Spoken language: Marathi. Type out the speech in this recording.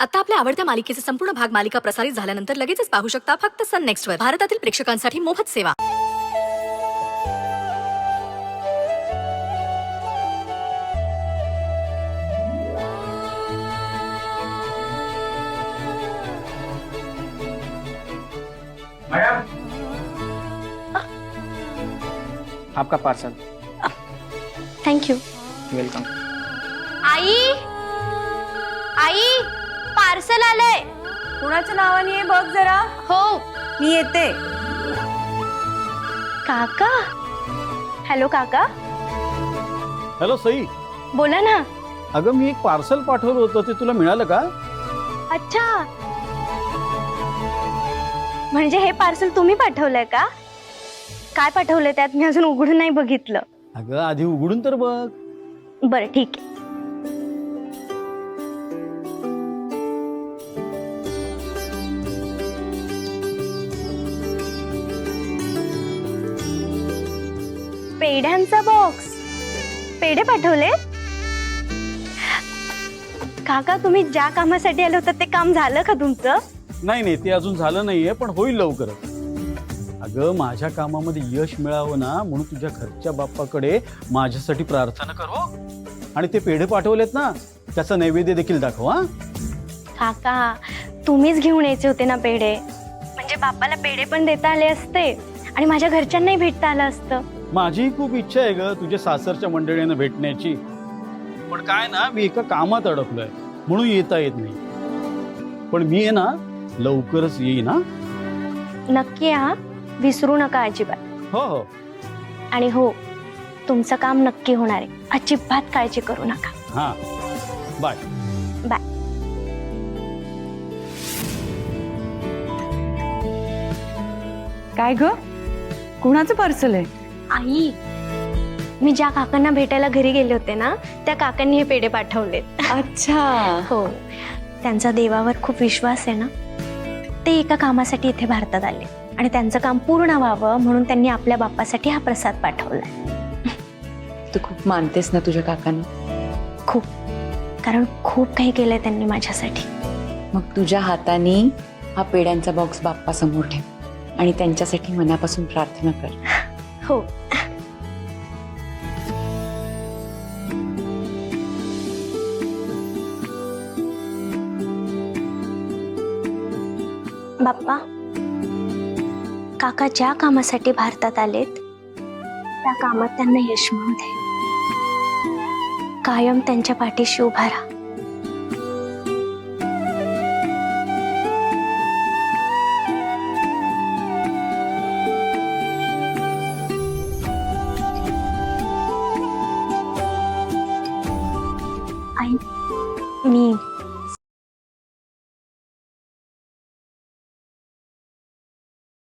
आता आपल्या आवडत्या मालिकेचे संपूर्ण भाग मालिका प्रसारित झाल्यानंतर लगेचच पाहू शकता फक्त सन नेक्स्ट वर. भारतातील प्रेक्षकांसाठी मोफत सेवा. मैडम, आपका पार्सल. थँक्यू. वेलकम. आई आई पार्सल आलंय. कुणाच्या नावाने आहे बघ जरा. हो. मी येते. काका. हॅलो काका. हॅलो सई. बोला ना. अगं मी एक पार्सल पाठवलं होतं ते तुला मिळालं का? अच्छा, म्हणजे हे पार्सल तुम्ही पाठवलंय का? काय पाठवलंय त्यात? मी अजून उघडून नाही बघितलं. अगं आधी उघडून तर बघ. बरं ठीक आहे. पेढ्यांचा बॉक्स. पेढे पाठवले? काका तुम्ही ज्या कामासाठी आले होते ते काम झालं का तुमचं? नाही नाही ते अजून झालं नाहीये पण होईल लवकरच. अगं माझ्या कामामध्ये यश मिळावं ना म्हणून तुझ्या घरच्या बाप्पाकडे माझ्यासाठी प्रार्थना कर हो. आणि ते पेढे पाठवलेत ना त्याचा नैवेद्य देखील दाखव. हा काका तुम्हीच घेऊन यायचे होते ना पेढे, म्हणजे बाप्पाला पेढे पण देता आले असते आणि माझ्या घरच्यांनाही भेटता आलं असतं. माझी खूप इच्छा आहे ग तुझ्या सासरच्या मंडळींना भेटण्याची, पण काय ना मी एका कामात अडकलोय म्हणून येता येत नाही. पण मी आहे ना लवकरच येईन. हा नक्की हा, विसरू नका अजिबात. हो हो. आणि हो, तुमचं काम नक्की होणार आहे, अजिबात काळजी करू नका. हा बाय बाय. काय ग, कुणाचं पार्सल आहे? आई, मी ज्या काकांना भेटायला घरी गेले होते ना त्या काकांनी हे पेढे पाठवले. अच्छा. हो, त्यांचा देवावर खूप विश्वास आहे ना, ते एका कामासाठी इथे भारतात आले आणि त्यांचं काम पूर्ण व्हावं म्हणून त्यांनी आपल्या बाप्पासाठी हा प्रसाद पाठवलाय. तू खूप मानतेस ना तुझ्या काकांना? खूप, कारण खूप काही केलंय त्यांनी माझ्यासाठी. मग तुझ्या हाताने हा पेड्यांचा बॉक्स बाप्पा समोर ठेव आणि त्यांच्यासाठी मनापासून प्रार्थना कर. हो. बाप्पा, काका ज्या कामासाठी भारतात आलेत त्या कामात त्यांना यश मिळू दे. कायम त्यांच्या पाठीशी उभा राहा. आई, मी